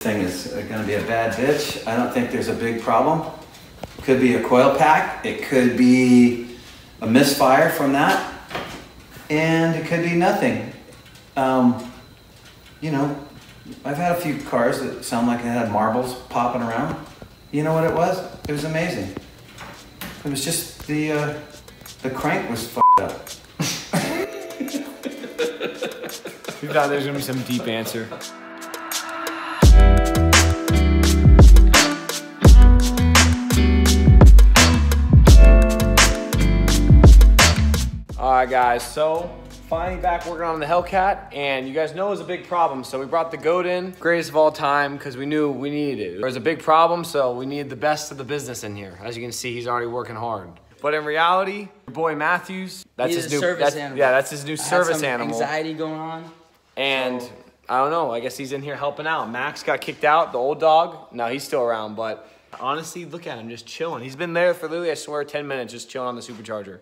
Thing is gonna be a bad bitch. I don't think there's a big problem. Could be a coil pack. It could be a misfire from that. And it could be nothing. You know, I've had a few cars that sound like it had marbles popping around. You know what it was? It was amazing. It was just the crank was fucked up. We thought there was gonna be some deep answer. Alright guys, so finally back working on the Hellcat, and you guys know it was a big problem, so we brought the goat in, greatest of all time, because we knew we needed it. There was a big problem, so we needed the best of the business in here. As you can see, he's already working hard. But in reality, your boy Matthews, that's his new service animal. Yeah, that's his new service animal. Anxiety going on. And so, I don't know, I guess he's in here helping out. Max got kicked out, the old dog. No, he's still around, but honestly, look at him just chilling. He's been there for literally, I swear, 10 minutes just chilling on the supercharger.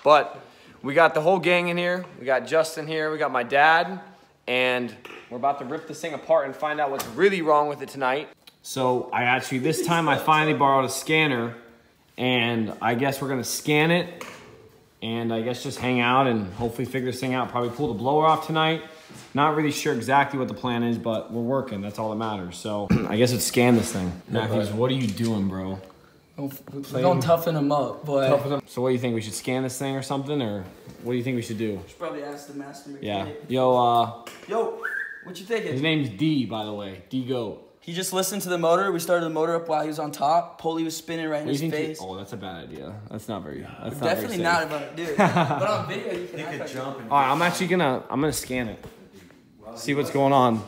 But we got the whole gang in here. We got Justin here, we got my dad, and we're about to rip this thing apart and find out what's really wrong with it tonight. So this time I finally borrowed a scanner, and I guess we're gonna scan it, and I guess just hang out and hopefully figure this thing out. Probably pull the blower off tonight. Not really sure exactly what the plan is, but we're working. That's all that matters. So I guess let's scan this thing. Matthews, what are you doing, bro? We're gonna toughen him up, but... So what do you think? We should scan this thing or something? Or what do you think we should do? Should probably ask the master mechanic. Yeah. Yo, what you thinking? His name's D, by the way. D-Goat. He just listened to the motor. We started the motor up while he was on top. Pulley was spinning right in his face. Oh, that's a bad idea. That's not very... That's definitely not about to do it. But on video, you can jump. All right, I'm gonna scan it. See what's going on.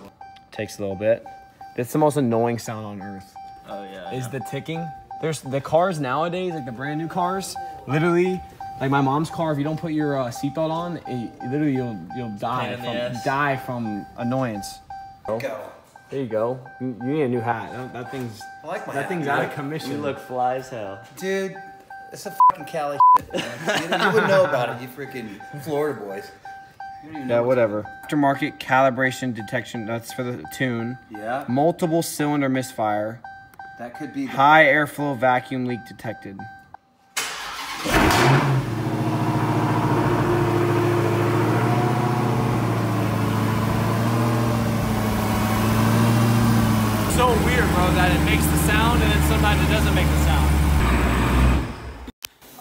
Takes a little bit. That's the most annoying sound on earth. Oh yeah. Is the ticking. There's the cars nowadays, like the brand new cars, literally, like my mom's car, if you don't put your seatbelt on, literally you'll die from annoyance. Go. There you go. You need a new hat. That thing's out of commission. You look fly as hell. Dude, it's a fucking Cali shit. You wouldn't know about it, you freaking Florida boys. Yeah, whatever. Aftermarket calibration detection, that's for the tune. Yeah. Multiple cylinder misfire. That could be high airflow vacuum leak detected. So weird, bro, that it makes the sound and then sometimes it doesn't make the sound.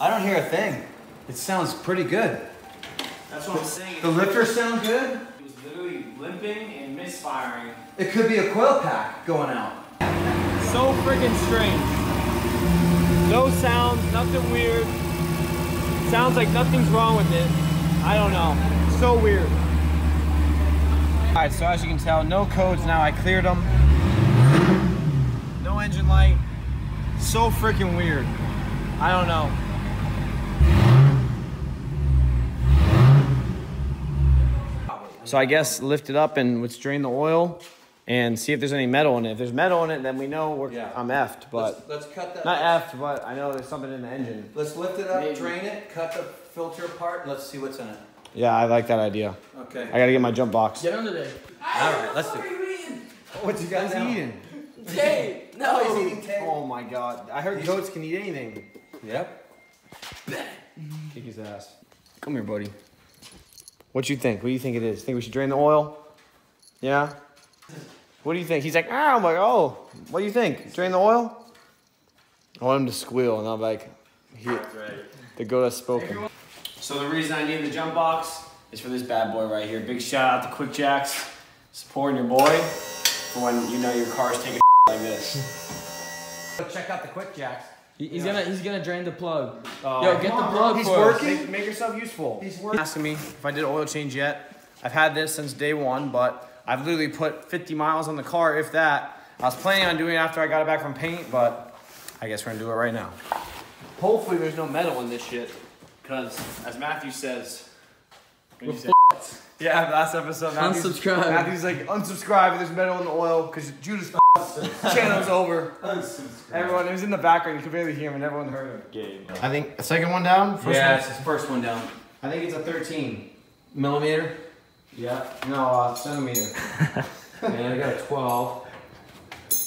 I don't hear a thing. It sounds pretty good. That's what I'm saying. The lifters sound good? It was literally limping and misfiring. It could be a coil pack going out. So freaking strange. No sounds, nothing weird. Sounds like nothing's wrong with it. I don't know. So weird. All right, so as you can tell, no codes now. I cleared them. No engine light. So freaking weird. I don't know. So I guess lift it up and let's drain the oil and see if there's any metal in it. If there's metal in it, then we know I'm effed, but... Let's cut that. Not effed, but I know there's something in the engine. Let's lift it up, drain it, cut the filter apart, and let's see what's in it. Yeah, I like that idea. Okay. I gotta get my jump box. Get under there. All right, let's do it. What you guys eating? Tay! No! He's eating Tay. Oh my god. I heard goats can eat anything. Yep. Kick his ass. Come here, buddy. What you think? What do you think it is? Think we should drain the oil? Yeah? What do you think? He's like, ah, I'm like, oh, what do you think? Drain the oil? I want him to squeal, and I'm like, the goat has spoken. So the reason I need the jump box is for this bad boy right here. Big shout out to Quick Jacks, supporting your boy for when you know your car's taking like this. Check out the Quick Jacks. He's gonna drain the plug. Yo, get the plug. He's working. Make yourself useful. He's working. Asking me if I did oil change yet. I've had this since day one, but I've literally put 50 miles on the car, if that. I was planning on doing it after I got it back from paint, but I guess we're gonna do it right now. Hopefully there's no metal in this shit, because as Matthew says, yeah, last episode, unsubscribe. Matthew's like, unsubscribe if there's metal in the oil, because Judas channel's over. Everyone, it was in the background, you could barely hear him, and everyone heard him. I think the second one down? It's the first one down. I think it's a 13. Millimeter? Yeah. No, centimeter. And I got a 12.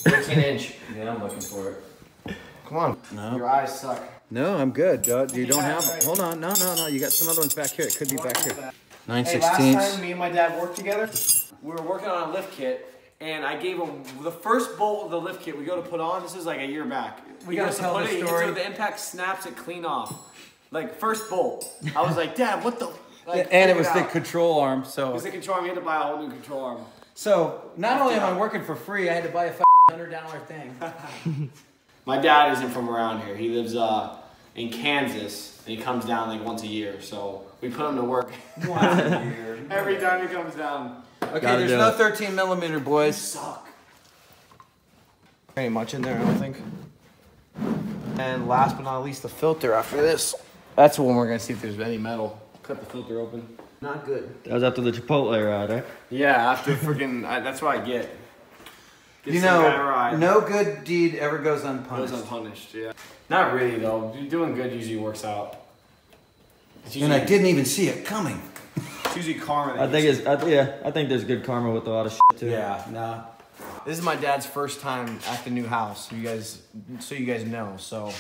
13-inch. Yeah, I'm looking for it. Come on. No. Your eyes suck. No, I'm good. You don't have. Right. Hold on. No. You got some other ones back here. It could be back here. Hey, 9/16. last time me and my dad worked together, we were working on a lift kit, and I gave him the first bolt of the lift kit we go to put on. This is like a year back. We gotta tell the story. So the impact snaps it clean off. Like, first bolt. I was like, Dad, what the? Like, And it was the control arm. So. It was the control arm. We had to buy a whole new control arm. So not only am I working for free, I had to buy a $100 thing. My dad isn't from around here. He lives in Kansas, and he comes down like once a year. So we put him to work Once a year. every time he comes down. Okay, there's no 13mm, boys. Suck. Ain't much in there, I don't think. And last but not least, the filter after this. That's when we're gonna see if there's any metal. Cut the filter open. Not good. That was after the Chipotle ride, eh? Yeah, after freaking, that's what I get. You know, no good deed ever goes unpunished. Goes unpunished, yeah. Not really though. Doing good usually works out. And I didn't even see it coming. It's usually karma. I think I think there's good karma with a lot of shit too. Yeah, no. This is my dad's first time at the new house. So you guys know. So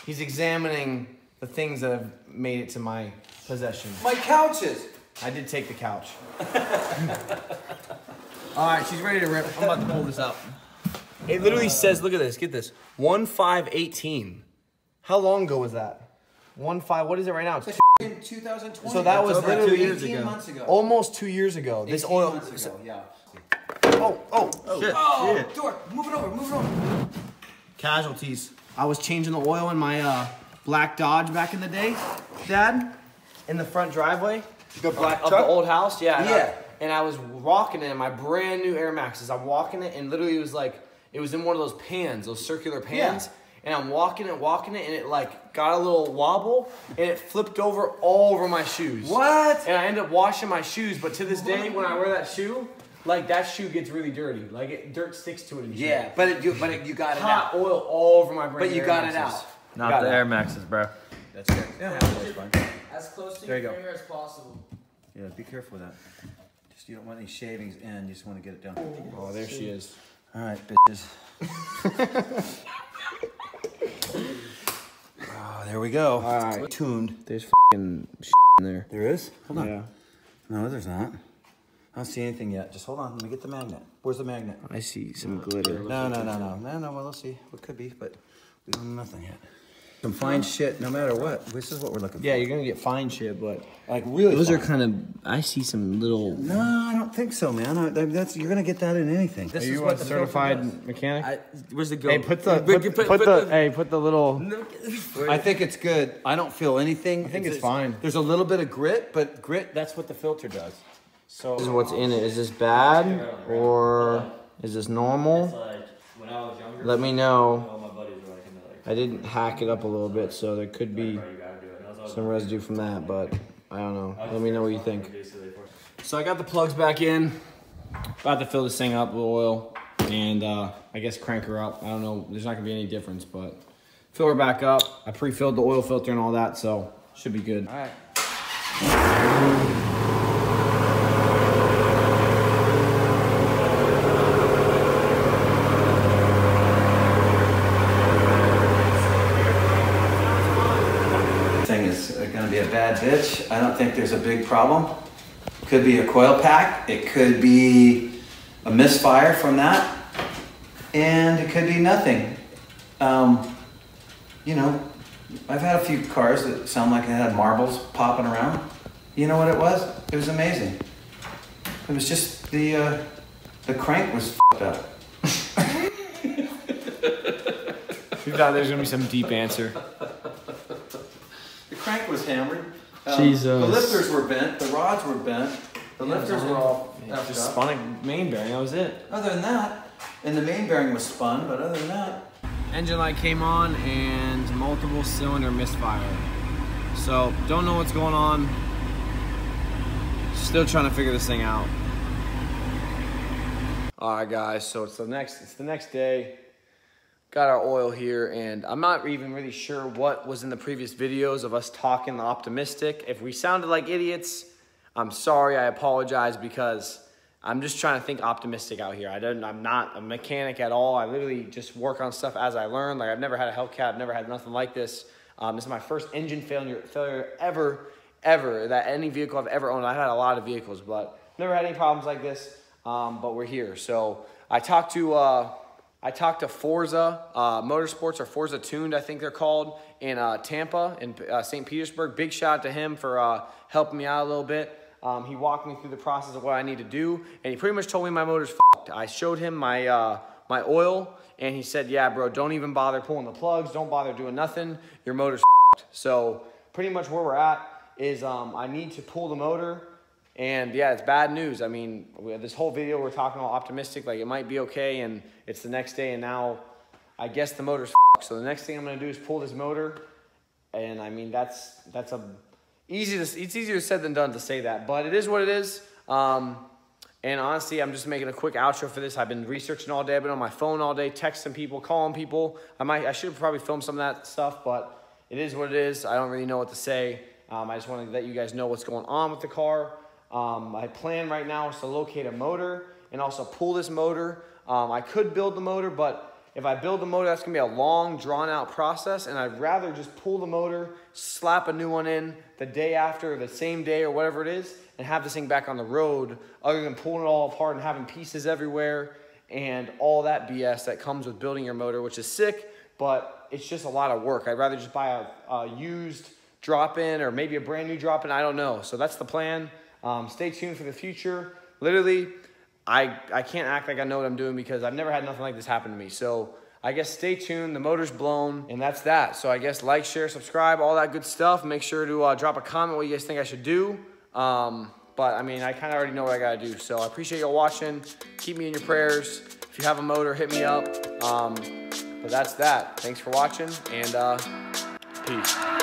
he's examining the things that have made it to my possession. My couches. I did take the couch. All right, she's ready to rip. I'm about to pull this out. It literally says, look at this, get this, 1/5/18. How long ago was that? 1/5. What is it right now? It's In 2020. So that was over literally 2 years ago. Months ago. almost 2 years ago. This oil. Months ago, yeah. Oh, Shit. Door, move it over. Casualties. I was changing the oil in my black Dodge back in the day, Dad, in the front driveway. The black of truck? the old house, yeah. Yeah. And I was walking it in my brand new Air Maxes. I'm walking it, and literally it was like, it was in one of those pans, those circular pans. Yeah. And I'm walking it, and it like got a little wobble, and it flipped over all over my shoes. What? And I ended up washing my shoes, but to this day, when I wear that shoe, like that shoe gets really dirty. Like dirt sticks to it and shit. Yeah, but you got it Hot out. oil all over my brand But new you Air got it Maxes. out. Not the Air Maxes, bro. That's good. Yeah, that's fine. As close to There you your go. finger as possible. Yeah, be careful with that. Just you don't want any shavings in. You just want to get it done. Oh, there she is. All right, bitches. Oh, there we go. All right. Tuned. There's f***ing shit in there. There is? Hold on. Yeah. No, there's not. I don't see anything yet. Just hold on. Let me get the magnet. Where's the magnet? I see some glitter. No. Well, let's see. What could be, but we don't know nothing yet. Some fine shit, no matter what. This is what we're looking for. Yeah, you're gonna get fine shit, but Like really. those are fine. kind of. I see some little. No, I don't think so, man. You're gonna get that in anything. Are you a certified mechanic? Where's the go? Hey, put the little. I think it's good. I don't feel anything. I think it's fine. There's a little bit of grit, but grit, that's what the filter does. So This is what's in it. Is this bad or is this normal? Like when I was younger, Let me know. all my buddies were like into like, I didn't hack it up a little bit, so there could be bro, you gotta do it. And I was always some residue from that, but I don't know. Let me know what you think. basically for So I got the plugs back in. About to fill this thing up with oil and I guess crank her up. I don't know. There's not gonna be any difference, but fill her back up. I pre-filled the oil filter and all that, so should be good. all right. Thing is going to be a bad bitch. I don't think there's a big problem. Could be a coil pack. It could be a misfire from that, and it could be nothing. You know, I've had a few cars that sound like it had marbles popping around. You know what it was? It was amazing. It was just the crank was f***ed up. We thought there's gonna be some deep answer. The crank was hammered. Jesus. The lifters were bent. The rods were bent. The lifters were all effed Just up. spun a main bearing, that was it. Other than that, and the main bearing was spun, but other than that, Engine light came on and multiple cylinder misfire. So don't know what's going on. Still trying to figure this thing out. All right, guys. So it's the next day. Got our oil here, and I'm not even really sure what was in the previous videos of us talking optimistic. If we sounded like idiots, I'm sorry. I apologize because I'm just trying to think optimistic out here. I'm not a mechanic at all. I literally just work on stuff as I learn. Like I've never had a Hellcat. I've never had nothing like this. This is my first engine failure ever that any vehicle I've ever owned. I've had a lot of vehicles, but never had any problems like this. But we're here. So I talked to Forza Motorsports, or Forza Tuned, I think they're called, in Tampa, in St. Petersburg. Big shout out to him for helping me out a little bit. He walked me through the process of what I need to do, and he pretty much told me my motor's f***ed. I showed him my my oil, and he said, yeah, bro, don't even bother pulling the plugs. Don't bother doing nothing. Your motor's f***ed. So pretty much where we're at is I need to pull the motor, and yeah, it's bad news. I mean, this whole video we're talking all optimistic, like it might be okay, and it's the next day, and now I guess the motor's f***ed. So the next thing I'm gonna do is pull this motor, and I mean, it's easier said than done to say that, but it is what it is. And honestly, I'm just making a quick outro for this. I've been researching all day. I've been on my phone all day, texting people, calling people. I should have probably filmed some of that stuff, but it is what it is. I don't really know what to say. I just want to let you guys know what's going on with the car. My plan right now is to locate a motor and also pull this motor. I could build the motor, but if I build the motor, that's gonna be a long, drawn-out process, and I'd rather just pull the motor, slap a new one in the day after, or the same day, or whatever it is, and have this thing back on the road, other than pulling it all apart and having pieces everywhere, and all that BS that comes with building your motor, which is sick, but it's just a lot of work. I'd rather just buy a used drop-in, or maybe a brand new drop-in, I don't know. So that's the plan. Stay tuned for the future. Literally, I can't act like I know what I'm doing because I've never had nothing like this happen to me. So I guess stay tuned. The motor's blown, and that's that. So I guess like, share, subscribe, all that good stuff. Make sure to drop a comment what you guys think I should do. But I mean, I kind of already know what I gotta do. So I appreciate y'all watching. Keep me in your prayers. If you have a motor, hit me up. But that's that. Thanks for watching, and peace.